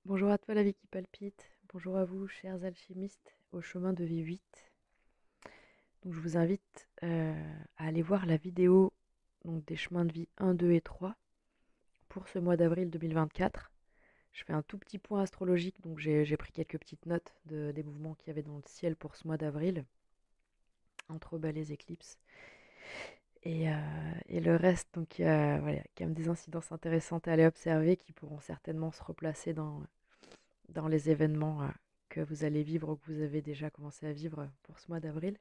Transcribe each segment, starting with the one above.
Bonjour à toi la vie qui palpite, bonjour à vous chers alchimistes au chemin de vie 8. Donc je vous invite à aller voir la vidéo donc, des chemins de vie 1, 2 et 3 pour ce mois d'avril 2024. Je fais un tout petit point astrologique, donc j'ai pris quelques petites notes des mouvements qu'il y avait dans le ciel pour ce mois d'avril, entre les éclipses. Et, euh, et le reste, donc il y a voilà, quand même des incidences intéressantes à aller observer qui pourront certainement se replacer dans les événements que vous allez vivre ou que vous avez déjà commencé à vivre pour ce mois d'avril.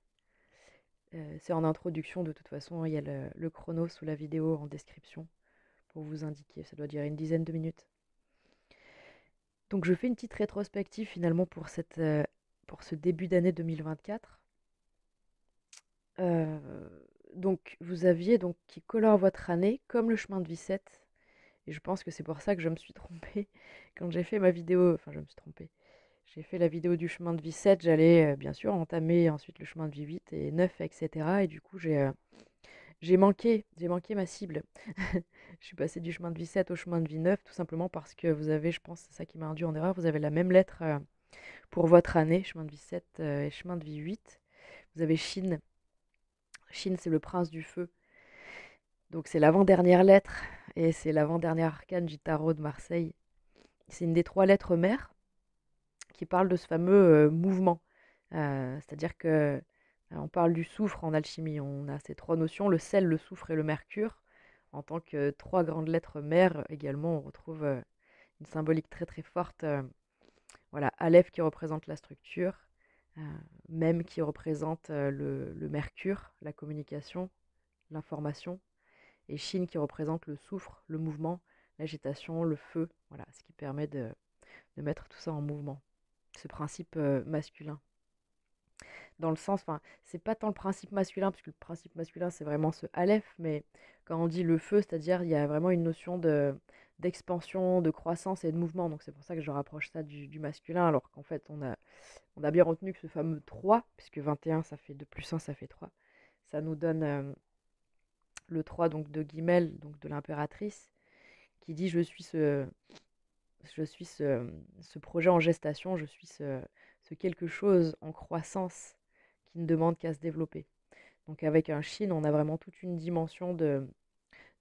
C'est en introduction, de toute façon, il y a le chrono sous la vidéo en description pour vous indiquer. Ça doit durer une dizaine de minutes. Donc je fais une petite rétrospective finalement pour ce début d'année 2024. Euh, donc vous aviez donc qui colore votre année comme le chemin de vie 7. Et je pense que c'est pour ça que je me suis trompée quand j'ai fait ma vidéo. Enfin, je me suis trompée. J'ai fait la vidéo du chemin de vie 7, j'allais bien sûr entamer ensuite le chemin de vie 8 et 9, etc. Et du coup, j'ai manqué ma cible. Je suis passée du chemin de vie 7 au chemin de vie 9, tout simplement parce que vous avez, je pense, c'est ça qui m'a induit en erreur, vous avez la même lettre pour votre année, chemin de vie 7 et chemin de vie 8. Vous avez Shin. Shin, c'est le prince du feu. Donc c'est l'avant-dernière lettre et c'est l'avant-dernier arcane du tarot de Marseille. C'est une des trois lettres mères qui parle de ce fameux mouvement. C'est-à-dire que on parle du soufre en alchimie. On a ces trois notions, le sel, le soufre et le mercure. En tant que trois grandes lettres mères, également, on retrouve une symbolique très très forte. Voilà, Aleph qui représente la structure, euh, Mem qui représente le mercure, la communication, l'information, et Shin qui représente le soufre, le mouvement, l'agitation, le feu. Voilà, ce qui permet de mettre tout ça en mouvement. Ce principe masculin. Dans le sens, enfin, c'est pas tant le principe masculin, parce que le principe masculin, c'est vraiment ce Aleph, mais quand on dit le feu, c'est-à-dire il y a vraiment une notion d'expansion, de croissance et de mouvement. Donc c'est pour ça que je rapproche ça du masculin, alors qu'en fait, on a bien retenu que ce fameux 3, puisque 21, ça fait 2 plus 1, ça fait 3. Ça nous donne le 3 donc, de Guimel, donc de l'impératrice, qui dit ce projet en gestation, je suis ce quelque chose en croissance qui ne demande qu'à se développer. Donc avec un Chine, on a vraiment toute une dimension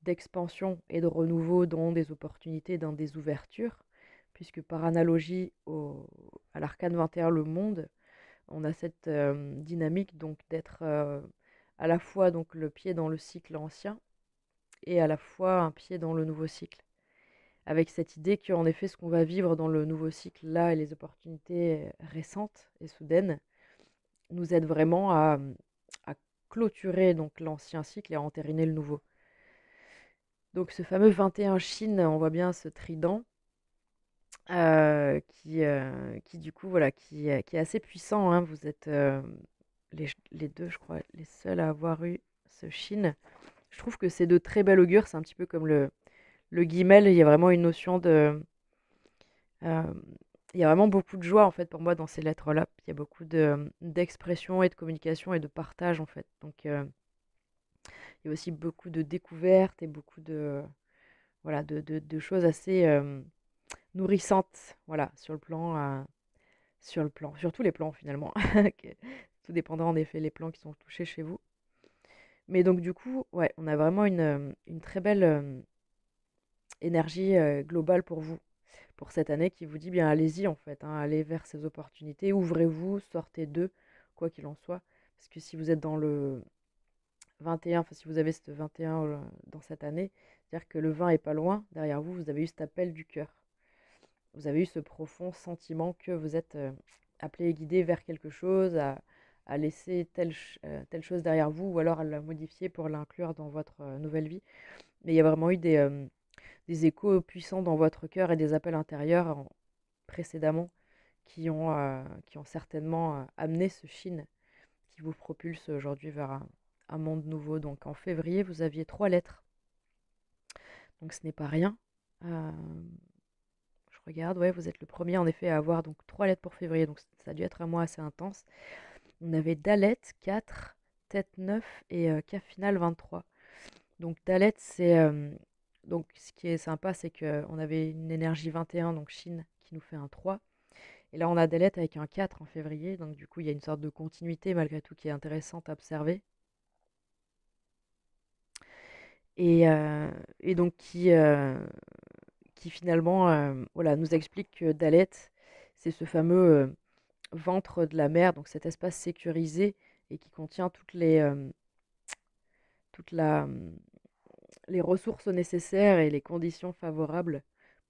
d'expansion et de renouveau dans des opportunités, dans des ouvertures, puisque par analogie à l'arcane 21, le monde, on a cette dynamique donc d'être à la fois donc le pied dans le cycle ancien et à la fois un pied dans le nouveau cycle. Avec cette idée qu'en effet, ce qu'on va vivre dans le nouveau cycle là et les opportunités récentes et soudaines nous aident vraiment à clôturer donc l'ancien cycle et à entériner le nouveau. Donc ce fameux 21 Chine, on voit bien ce trident qui du coup voilà qui est assez puissant, hein. Vous êtes les deux, je crois, les seuls à avoir eu ce Chine. Je trouve que c'est de très bel augure. C'est un petit peu comme le guimel. Il y a vraiment une notion euh, il y a vraiment beaucoup de joie en fait pour moi dans ces lettres-là. Il y a beaucoup d'expression et de communication et de partage en fait. Donc il y a aussi beaucoup de découvertes et beaucoup de voilà de choses assez nourrissantes voilà sur tous les plans finalement. Tout dépendra en effet les plans qui sont touchés chez vous. Mais donc du coup, ouais, on a vraiment une très belle énergie globale pour vous, pour cette année qui vous dit bien allez-y en fait, hein, allez vers ces opportunités, ouvrez-vous, sortez d'eux, quoi qu'il en soit. Parce que si vous êtes dans le 21, enfin si vous avez ce 21 dans cette année, c'est-à-dire que le 20 est pas loin, derrière vous, vous avez eu cet appel du cœur. Vous avez eu ce profond sentiment que vous êtes appelé et guidé vers quelque chose, à laisser telle chose derrière vous, ou alors à la modifier pour l'inclure dans votre nouvelle vie. Mais il y a vraiment eu des échos puissants dans votre cœur et des appels intérieurs précédemment qui ont certainement amené ce Chine qui vous propulse aujourd'hui vers un monde nouveau. Donc en février, vous aviez trois lettres. Donc ce n'est pas rien. Euh, je regarde, ouais, vous êtes le premier en effet à avoir donc trois lettres pour février. Donc ça a dû être un mois assez intense. On avait Dalet 4, Tête 9 et Cap final 23. Donc Dalet, c'est donc ce qui est sympa, c'est qu'on avait une énergie 21, donc Chine, qui nous fait un 3. Et là, on a Dalet avec un 4 en février. Donc, du coup, il y a une sorte de continuité malgré tout qui est intéressante à observer. Et, euh, et donc, qui finalement voilà, nous explique que Dalet, c'est ce fameux ventre de la mer, donc cet espace sécurisé et qui contient toute les ressources nécessaires et les conditions favorables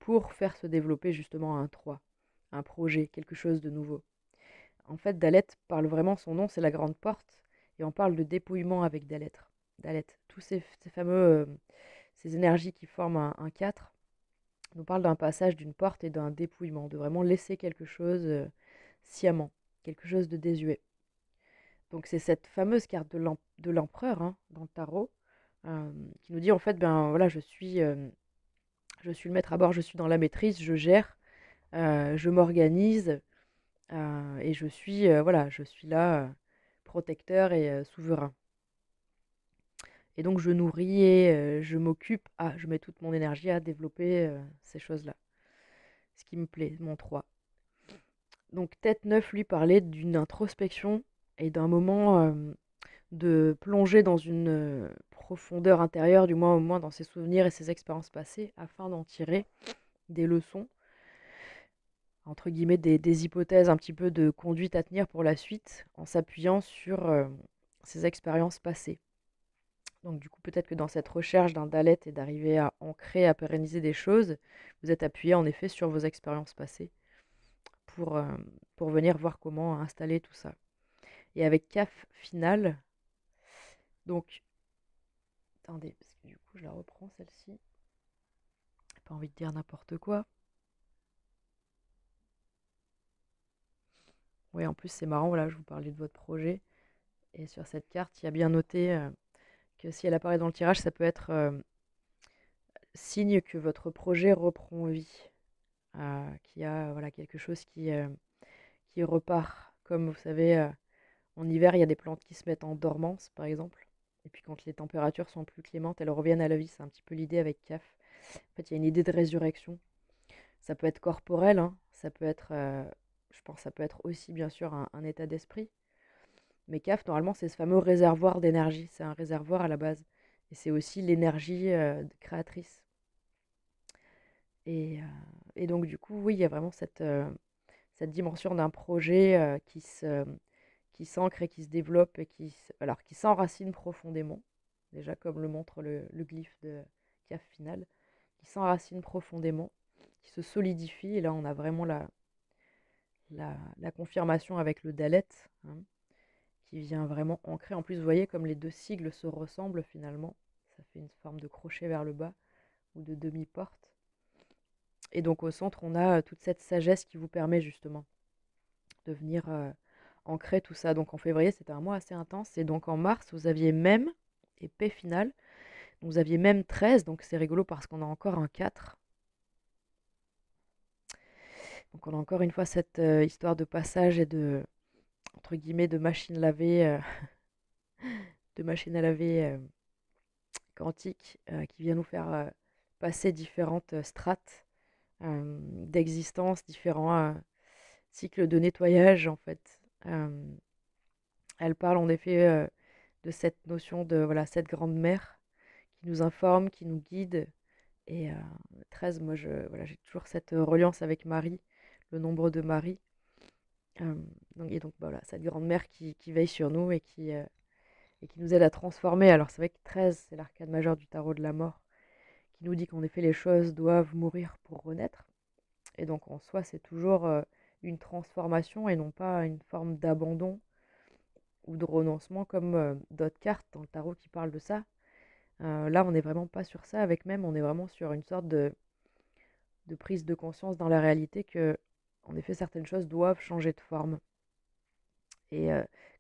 pour faire se développer justement un 3, un projet, quelque chose de nouveau. En fait, Dalet parle vraiment, son nom, c'est la grande porte, et on parle de dépouillement avec Dalet. Dalet. Tous ces fameux, ces énergies qui forment un 4, nous parlent d'un passage d'une porte et d'un dépouillement, de vraiment laisser quelque chose sciemment, quelque chose de désuet. Donc c'est cette fameuse carte de l'empereur hein, dans le tarot qui nous dit en fait, ben voilà, je suis le maître à bord, je suis dans la maîtrise, je gère, je m'organise et voilà, je suis là, protecteur et souverain. Et donc je nourris et je m'occupe, je mets toute mon énergie à développer ces choses-là. Ce qui me plaît, mon 3. Donc tête 9 lui parlait d'une introspection et d'un moment de plonger dans une profondeur intérieure, du moins au moins dans ses souvenirs et ses expériences passées, afin d'en tirer des leçons, entre guillemets des hypothèses un petit peu de conduite à tenir pour la suite, en s'appuyant sur ses expériences passées. Donc du coup, peut-être que dans cette recherche d'un Dalet et d'arriver à ancrer, à pérenniser des choses, vous êtes appuyé en effet sur vos expériences passées pour, euh, pour venir voir comment installer tout ça. Et avec CAF final, donc, attendez, parce que du coup, je la reprends celle-ci. J'ai pas envie de dire n'importe quoi. Oui, en plus, c'est marrant, voilà, je vous parlais de votre projet. Et sur cette carte, il y a bien noté que si elle apparaît dans le tirage, ça peut être signe que votre projet reprend vie. Qu'il y a voilà, quelque chose qui repart. Comme vous savez, en hiver, il y a des plantes qui se mettent en dormance, par exemple. Et puis quand les températures sont plus clémentes, elles reviennent à la vie. C'est un petit peu l'idée avec CAF. En fait, il y a une idée de résurrection. Ça peut être corporel, hein. Ça peut être, je pense, ça peut être aussi bien sûr un état d'esprit. Mais CAF, normalement, c'est ce fameux réservoir d'énergie. C'est un réservoir à la base. Et c'est aussi l'énergie créatrice. Et, euh, et donc, du coup, oui, il y a vraiment cette dimension d'un projet qui s'ancre et qui se développe et alors, qui s'enracine profondément. Déjà, comme le montre le glyphe de CAF final, qui s'enracine profondément, qui se solidifie. Et là, on a vraiment la confirmation avec le Dalet, hein, qui vient vraiment ancrer. En plus, vous voyez comme les deux sigles se ressemblent finalement. Ça fait une forme de crochet vers le bas ou de demi-porte. Et donc au centre, on a toute cette sagesse qui vous permet justement de venir ancrer tout ça. Donc en février, c'était un mois assez intense. Et donc en mars, vous aviez même, et paix finale, vous aviez même 13. Donc c'est rigolo parce qu'on a encore un 4. Donc on a encore une fois cette histoire de passage et de, entre guillemets, de machine lavée, de machine à laver quantique qui vient nous faire passer différentes strates d'existence, différents cycles de nettoyage en fait. Elle parle en effet de cette notion de voilà, cette grande mère qui nous informe, qui nous guide. Et 13, moi voilà, j'ai toujours cette reliance avec Marie, le nombre de Marie. Euh, donc voilà, cette grande mère qui veille sur nous et qui nous aide à transformer. Alors c'est vrai que 13, c'est l'arcade majeur du tarot de la mort, qui nous dit qu'en effet les choses doivent mourir pour renaître. Et donc en soi, c'est toujours une transformation et non pas une forme d'abandon ou de renoncement comme d'autres cartes dans le tarot qui parlent de ça. Là, on n'est vraiment pas sur ça avec même, on est vraiment sur une sorte de prise de conscience dans la réalité que, en effet, certaines choses doivent changer de forme. Et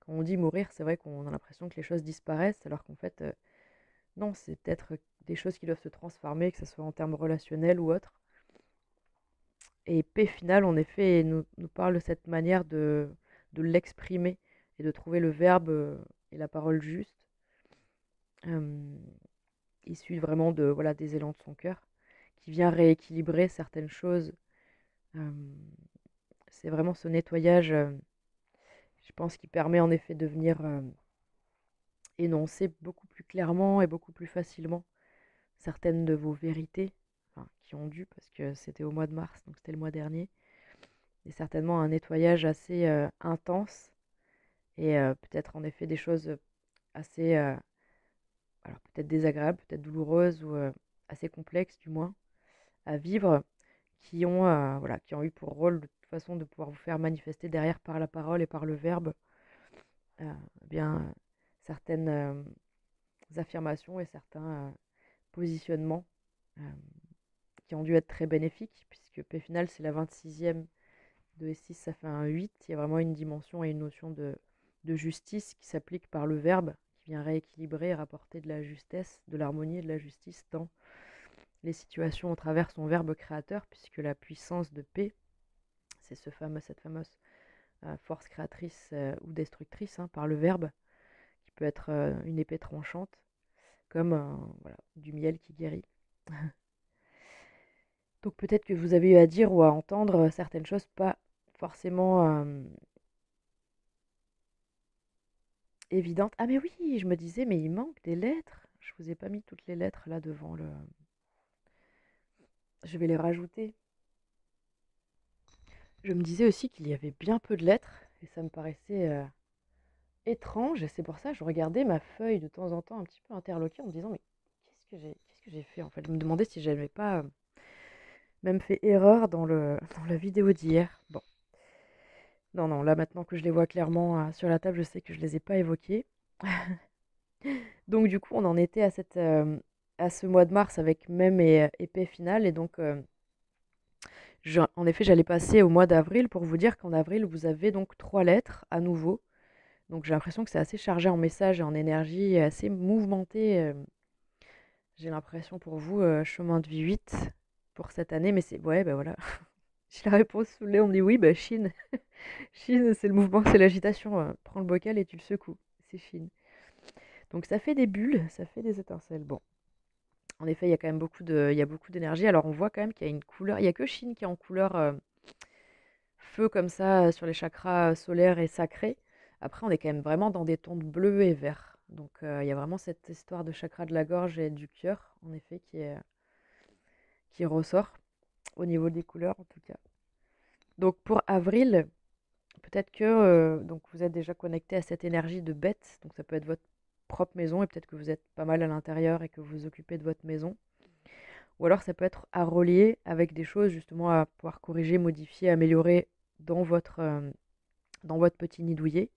quand on dit mourir, c'est vrai qu'on a l'impression que les choses disparaissent, alors qu'en fait, non, c'est peut-être des choses qui doivent se transformer, que ce soit en termes relationnels ou autres. Et paix finale, en effet, nous parle de cette manière de l'exprimer et de trouver le verbe et la parole juste, issu vraiment de, voilà, des élans de son cœur, qui vient rééquilibrer certaines choses Hem, c'est vraiment ce nettoyage, je pense, qui permet en effet de venir, énoncer beaucoup plus clairement et beaucoup plus facilement certaines de vos vérités, enfin, qui ont dû, parce que c'était au mois de mars, donc c'était le mois dernier, et certainement un nettoyage assez, intense et peut-être en effet des choses, assez, alors peut-être désagréables, peut-être douloureuses ou, assez complexes du moins à vivre, qui ont, voilà, qui ont eu pour rôle de toute façon de pouvoir vous faire manifester derrière par la parole et par le verbe, heu, bien, certaines, affirmations et certains, positionnements, hem, qui ont dû être très bénéfiques puisque P final c'est la 26e. 2 et 6 ça fait un 8. Il y a vraiment une dimension et une notion de justice qui s'applique par le verbe, qui vient rééquilibrer et rapporter de la justesse, de l'harmonie et de la justice dans les situations au travers son verbe créateur, puisque la puissance de P, c'est cette fameuse force créatrice ou destructrice hein, par le verbe, qui peut être une épée tranchante, comme voilà, du miel qui guérit. Donc peut-être que vous avez eu à dire ou à entendre certaines choses pas forcément évidentes. Ah mais oui, je me disais, mais il manque des lettres. Je vous ai pas mis toutes les lettres là devant le... Je vais les rajouter. Je me disais aussi qu'il y avait bien peu de lettres et ça me paraissait étrange. Et c'est pour ça que je regardais ma feuille de temps en temps un petit peu interloquée en me disant, mais qu'est-ce que j'ai fait en fait? Je me demandais si j'avais pas même fait erreur dans dans la vidéo d'hier. Bon, non, non, là maintenant que je les vois clairement sur la table, je sais que je les ai pas évoquées. Donc du coup, on en était à à ce mois de mars avec même et épée finale. Et donc, en effet, j'allais passer au mois d'avril pour vous dire qu'en avril, vous avez donc 3 lettres à nouveau. Donc j'ai l'impression que c'est assez chargé en messages et en énergie, et assez mouvementé. J'ai l'impression pour vous, chemin de vie 8 pour cette année. Mais c'est ouais, bah voilà. J'ai la réponse sous le nez, on me dit oui, bah Chine. Chine, c'est le mouvement, c'est l'agitation. Prends le bocal et tu le secoues. C'est Chine. Donc ça fait des bulles, ça fait des étincelles. Bon. En effet, il y a quand même il y a beaucoup d'énergie. Alors, on voit quand même qu'il y a une couleur. Il y a que Chine qui est en couleur feu comme ça sur les chakras solaires et sacrés. Après, on est quand même vraiment dans des tons de bleu et vert. Donc, il y a vraiment cette histoire de chakra de la gorge et du cœur, en effet, qui ressort au niveau des couleurs, en tout cas. Donc, pour avril, peut-être que donc vous êtes déjà connecté à cette énergie de bête. Donc, ça peut être votre propre maison et peut-être que vous êtes pas mal à l'intérieur et que vous vous occupez de votre maison. Ou alors ça peut être à relier avec des choses justement à pouvoir corriger, modifier, améliorer dans dans votre petit nid douillet.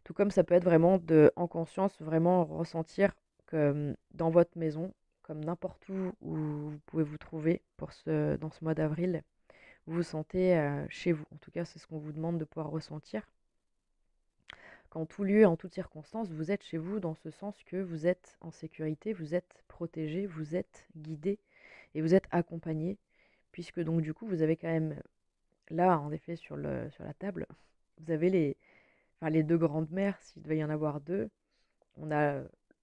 Tout comme ça peut être vraiment en conscience, vraiment ressentir que dans votre maison, comme n'importe où vous pouvez vous trouver dans ce mois d'avril, vous vous sentez chez vous. En tout cas, c'est ce qu'on vous demande de pouvoir ressentir. Qu'en tout lieu, en toute circonstance, vous êtes chez vous dans ce sens que vous êtes en sécurité, vous êtes protégé, vous êtes guidé et vous êtes accompagné, puisque donc du coup, vous avez quand même là, en effet, sur la table, vous avez enfin, les deux grandes mères, s'il devait y en avoir deux. On a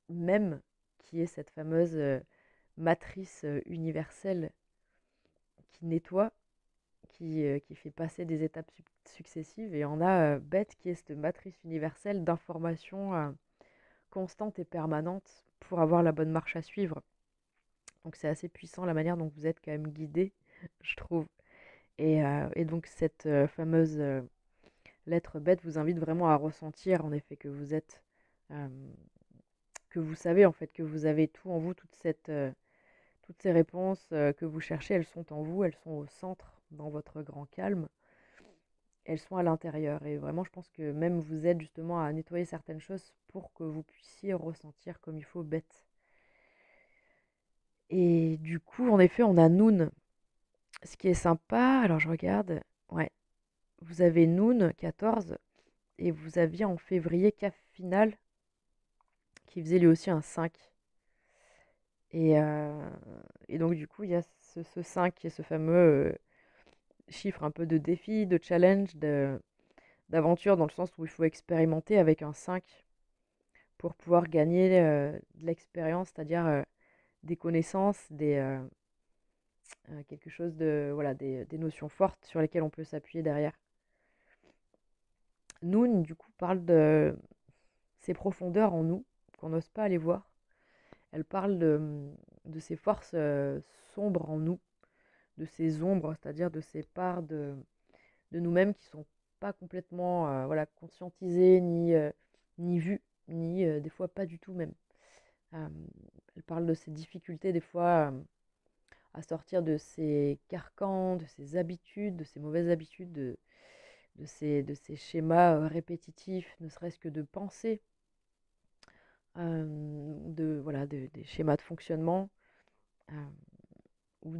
même qui est cette fameuse matrice universelle qui nettoie, qui fait passer des étapes successives, et on a Beth qui est cette matrice universelle d'informations constante et permanente pour avoir la bonne marche à suivre. Donc c'est assez puissant la manière dont vous êtes quand même guidé, je trouve. Et donc cette fameuse lettre bête vous invite vraiment à ressentir en effet que vous êtes, euh, que vous savez en fait que vous avez tout en vous, toutes ces réponses que vous cherchez, elles sont en vous, elles sont au centre, dans votre grand calme, elles sont à l'intérieur. Et vraiment, je pense que même vous aide justement à nettoyer certaines choses pour que vous puissiez ressentir comme il faut bête. Et du coup, en effet, on a Noon. Ce qui est sympa, alors je regarde, ouais, vous avez Noon 14 et vous aviez en février CAF final qui faisait lui aussi un 5. Et, euh, et donc du coup, il y a ce 5 qui est ce fameux chiffre un peu de défi, de challenge, d'aventure dans le sens où il faut expérimenter avec un 5 pour pouvoir gagner de l'expérience, c'est-à-dire des connaissances, quelque chose de, voilà, des notions fortes sur lesquelles on peut s'appuyer derrière. Noun, du coup, parle de ces profondeurs en nous qu'on n'ose pas aller voir. Elle parle de ces forces sombres en nous, de ces ombres, c'est-à-dire de ces parts de nous-mêmes qui sont pas complètement voilà, conscientisées, ni vues, ni des fois pas du tout même. Euh, Elle parle de ces difficultés des fois à sortir de ces carcans, de ces habitudes, de ces mauvaises habitudes, de ces schémas répétitifs, ne serait-ce que de penser, voilà, des schémas de fonctionnement, euh, ou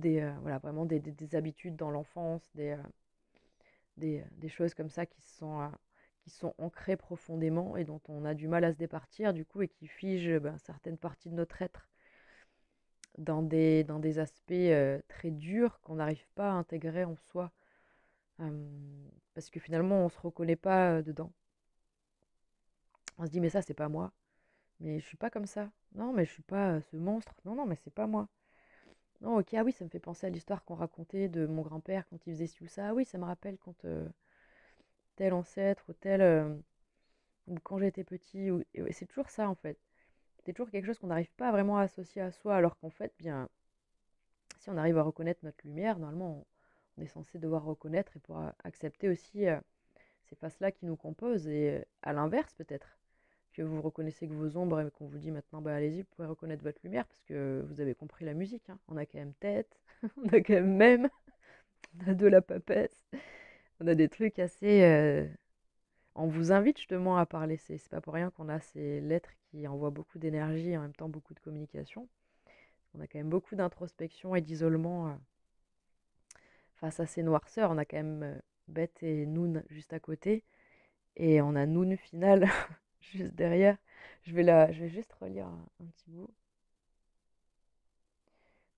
voilà, vraiment des habitudes dans l'enfance, des choses comme ça qui sont ancrées profondément et dont on a du mal à se départir, du coup, et qui figent certaines parties de notre être dans des aspects très durs qu'on n'arrive pas à intégrer en soi, parce que finalement, on ne se reconnaît pas dedans. On se dit, mais ça, c'est pas moi. Mais je suis pas comme ça. Non, mais je suis pas ce monstre. Non, non, mais c'est pas moi. Non, ok, ah oui, ça me fait penser à l'histoire qu'on racontait de mon grand-père quand il faisait ci ou ça. Ah oui, ça me rappelle quand tel ancêtre ou ou quand j'étais petit. Et c'est toujours ça, en fait. C'est toujours quelque chose qu'on n'arrive pas vraiment à associer à soi, alors qu'en fait, bien, si on arrive à reconnaître notre lumière, normalement, on est censé devoir reconnaître et pouvoir accepter aussi ces faces-là qui nous composent. Et à l'inverse, peut-être, que vous reconnaissez que vos ombres et qu'on vous dit maintenant, bah allez-y, vous pouvez reconnaître votre lumière parce que vous avez compris la musique, hein. On a quand même tête, on a quand même, on a de la papesse, on a des trucs assez. On vous invite justement à parler. C'est pas pour rien qu'on a ces lettres qui envoient beaucoup d'énergie et en même temps beaucoup de communication. On a quand même beaucoup d'introspection et d'isolement face à ces noirceurs. On a quand même Beth et Noun juste à côté. Et on a Noun final juste derrière. Je vais juste relire un petit bout.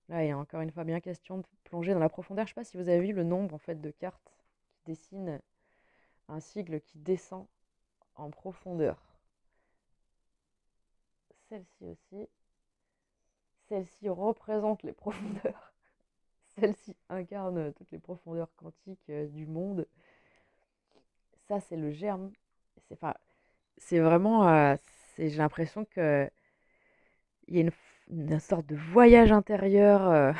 Là, il y a encore une fois bien question de plonger dans la profondeur. Je ne sais pas si vous avez vu le nombre en fait de cartes qui dessinent un sigle qui descend en profondeur. Celle-ci aussi. Celle-ci représente les profondeurs. Celle-ci incarne toutes les profondeurs quantiques du monde. Ça, c'est le germe. Enfin, c'est vraiment. J'ai l'impression qu'il y a une sorte de voyage intérieur.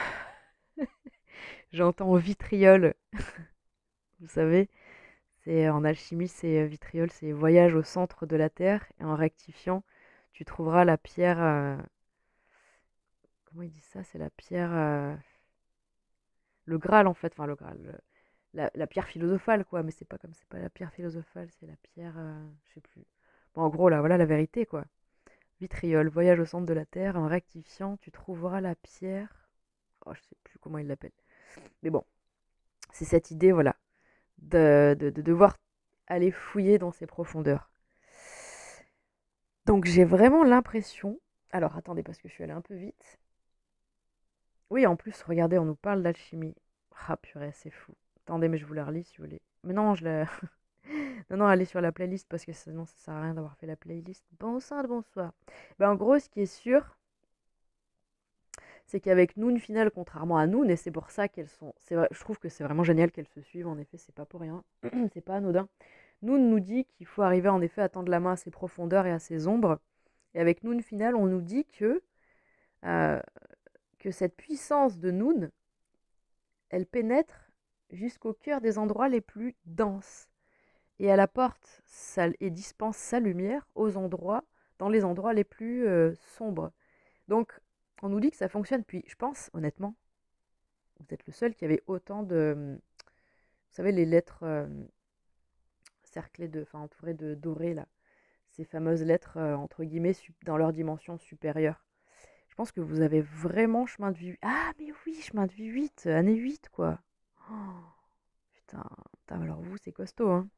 J'entends vitriol, vous savez. En alchimie, c'est vitriol, c'est voyage au centre de la Terre. Et en rectifiant, tu trouveras la pierre. Comment ils disent ça? C'est la pierre. Le Graal, en fait. Enfin, le Graal. La pierre philosophale, quoi. Mais c'est pas la pierre philosophale, c'est la pierre. Je sais plus. Bon, en gros, là, voilà la vérité, quoi. Vitriol, voyage au centre de la Terre. En rectifiant, tu trouveras la pierre. Oh, je sais plus comment ils l'appellent. Mais bon, c'est cette idée, voilà, de devoir aller fouiller dans ces profondeurs. Donc j'ai vraiment l'impression. Alors attendez, parce que je suis allée un peu vite. Oui, en plus, regardez, on nous parle d'alchimie. Ah purée, c'est fou. Attendez, mais je vous la relis si vous voulez. Mais non, non, non, allez sur la playlist parce que sinon ça sert à rien d'avoir fait la playlist. Bonsoir, bonsoir. En gros, ce qui est sûr, c'est qu'avec Noon Final, contrairement à Noon, et c'est pour ça qu'elles sont. C'est vrai, je trouve que c'est vraiment génial qu'elles se suivent, en effet, c'est pas pour rien. C'est pas anodin. Noon nous dit qu'il faut arriver en effet à tendre la main à ses profondeurs et à ses ombres. Et avec Noon Final, on nous dit euh, que cette puissance de Noon, elle pénètre jusqu'au cœur des endroits les plus denses. Et elle apporte et dispense sa lumière dans les endroits les plus sombres. Donc, on nous dit que ça fonctionne. Puis, je pense, honnêtement, vous êtes le seul qui avait autant de. Vous savez, les lettres cerclées enfin, entourées de doré, là. Ces fameuses lettres, entre guillemets, dans leur dimension supérieure. Je pense que vous avez vraiment chemin de vie. Ah, mais oui, chemin de vie 8, année 8, quoi. Oh, putain, alors vous, c'est costaud, hein.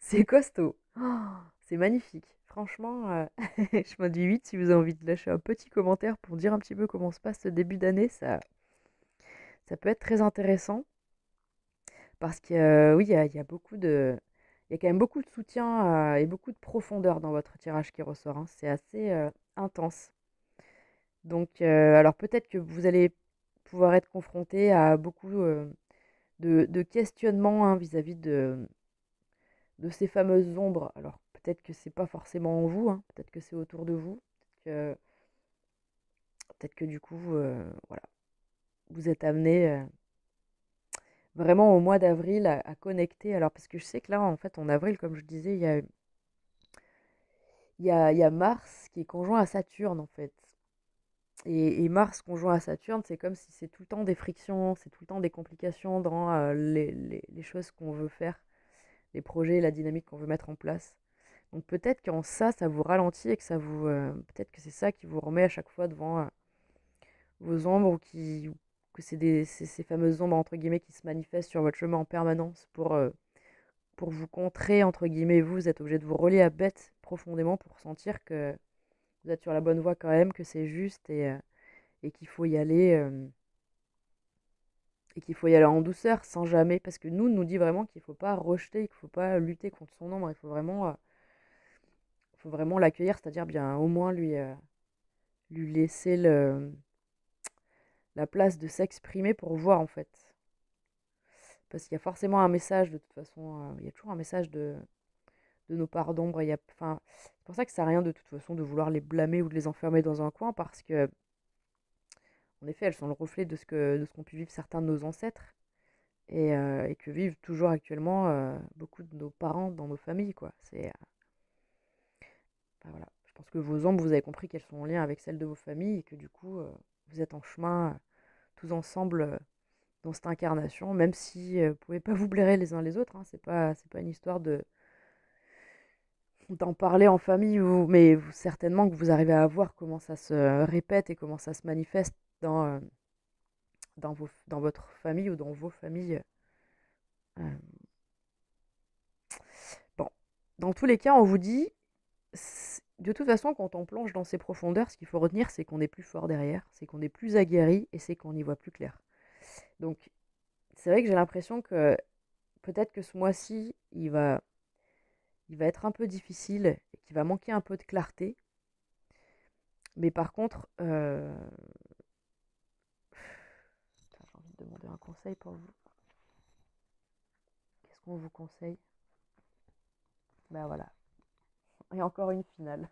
C'est costaud. Oh, c'est magnifique. Franchement, chemin de vie 8, si vous avez envie de lâcher un petit commentaire pour dire un petit peu comment se passe ce début d'année, ça peut être très intéressant. Parce que oui, il y a beaucoup de. Il y a quand même beaucoup de soutien et beaucoup de profondeur dans votre tirage qui ressort, hein. C'est assez intense. Donc, alors peut-être que vous allez pouvoir être confronté à beaucoup de questionnements hein, vis-à-vis de ces fameuses ombres. Alors peut-être que c'est pas forcément en vous, hein, peut-être que c'est autour de vous, peut-être que du coup, voilà, vous êtes amené vraiment au mois d'avril à connecter. Alors parce que je sais que là, en fait, en avril, comme je disais, il y a Mars qui est conjoint à Saturne, en fait. Et Mars conjoint à Saturne, c'est comme si c'est tout le temps des frictions, c'est tout le temps des complications dans les choses qu'on veut faire, les projets, la dynamique qu'on veut mettre en place. Donc peut-être qu'en ça, ça vous ralentit et que ça vous, peut-être que c'est ça qui vous remet à chaque fois devant vos ombres ou que c'est ces fameuses ombres entre guillemets qui se manifestent sur votre chemin en permanence pour vous contrer entre guillemets. Vous êtes obligé de vous relier à bête profondément pour sentir que vous êtes sur la bonne voie quand même, que c'est juste et qu'il faut y aller. Et qu'il faut y aller en douceur, sans jamais, parce que nous dit vraiment qu'il ne faut pas rejeter, qu'il ne faut pas lutter contre son ombre, il faut vraiment l'accueillir, c'est-à-dire bien au moins lui laisser la place de s'exprimer pour voir en fait. Parce qu'il y a forcément un message de toute façon, il y a toujours un message de nos parts d'ombre. Enfin, c'est pour ça que ça sert à rien de toute façon de vouloir les blâmer ou de les enfermer dans un coin, parce que en effet, elles sont le reflet de ce qu'ont pu vivre certains de nos ancêtres. Et que vivent toujours actuellement beaucoup de nos parents dans nos familles, quoi. Enfin, voilà. Je pense que vos ombres, vous avez compris qu'elles sont en lien avec celles de vos familles et que du coup, vous êtes en chemin tous ensemble dans cette incarnation, même si vous pouvez pas vous blairer les uns les autres, hein. C'est pas une histoire d'en parler en famille, mais certainement que vous arrivez à voir comment ça se répète et comment ça se manifeste dans votre famille ou dans vos familles. euh, Bon, dans tous les cas, on vous dit, de toute façon, quand on plonge dans ces profondeurs, ce qu'il faut retenir, c'est qu'on est plus fort derrière, c'est qu'on est plus aguerri et c'est qu'on y voit plus clair. Donc, c'est vrai que j'ai l'impression que peut-être que ce mois-ci, il va être un peu difficile et qu'il va manquer un peu de clarté. Mais par contre, attends, j'ai envie de demander un conseil pour vous. Qu'est-ce qu'on vous conseille? Ben voilà. Et encore une finale.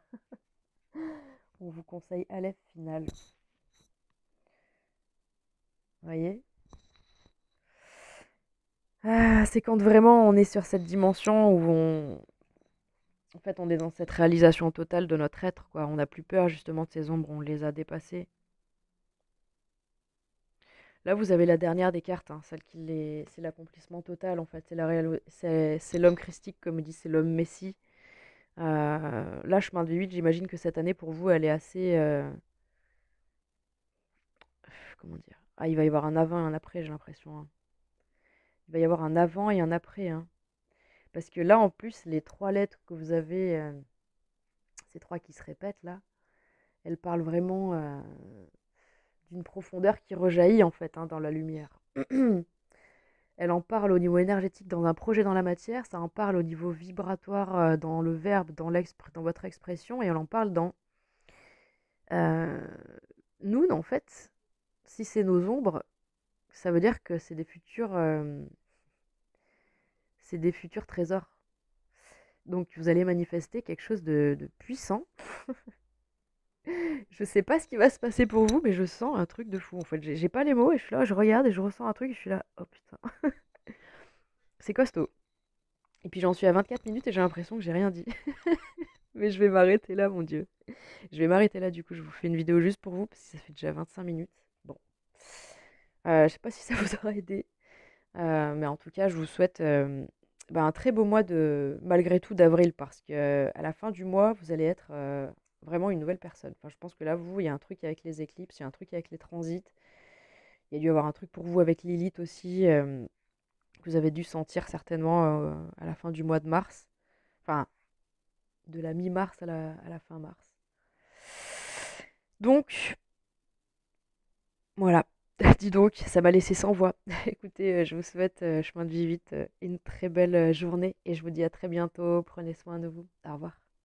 On vous conseille Aleph finale. Vous voyez? Ah, c'est quand vraiment on est sur cette dimension où en fait, on est dans cette réalisation totale de notre être, quoi. On n'a plus peur justement de ces ombres, on les a dépassées. Là, vous avez la dernière des cartes, hein, c'est l'accomplissement total, en fait. C'est l'homme christique, comme dit, c'est l'homme messie. Là, chemin de vie, j'imagine que cette année, pour vous, elle est assez... comment dire? Ah, il va y avoir un avant et un après, j'ai l'impression, hein. Il va y avoir un avant et un après, hein. Parce que là, en plus, les trois lettres que vous avez, ces trois qui se répètent, là, elles parlent vraiment d'une profondeur qui rejaillit, en fait, hein, dans la lumière. Elle en parle au niveau énergétique dans un projet dans la matière, ça en parle au niveau vibratoire dans le verbe, dans votre expression, et elle en parle dans euh, nous, en fait, si c'est nos ombres, ça veut dire que c'est des futurs trésors. Donc vous allez manifester quelque chose de puissant. Je sais pas ce qui va se passer pour vous, mais je sens un truc de fou. En fait, j'ai pas les mots et je suis là, je regarde et je ressens un truc et je suis là, oh putain, c'est costaud. Et puis j'en suis à 24 minutes et j'ai l'impression que j'ai rien dit. Mais je vais m'arrêter là, mon Dieu. Je vais m'arrêter là, du coup, je vous fais une vidéo juste pour vous, parce que ça fait déjà 25 minutes. Bon. Je sais pas si ça vous aura aidé, mais en tout cas, je vous souhaite un très beau mois malgré tout, d'avril, parce que à la fin du mois, vous allez être vraiment une nouvelle personne. Enfin, je pense que là, il y a un truc avec les éclipses, il y a un truc avec les transits, il y a dû y avoir un truc pour vous avec Lilith aussi, que vous avez dû sentir certainement à la fin du mois de mars. Enfin, de la mi-mars à la fin mars. Donc, voilà. Dis donc, ça m'a laissé sans voix. Écoutez, je vous souhaite, chemin de vie vite, une très belle journée et je vous dis à très bientôt. Prenez soin de vous. Au revoir.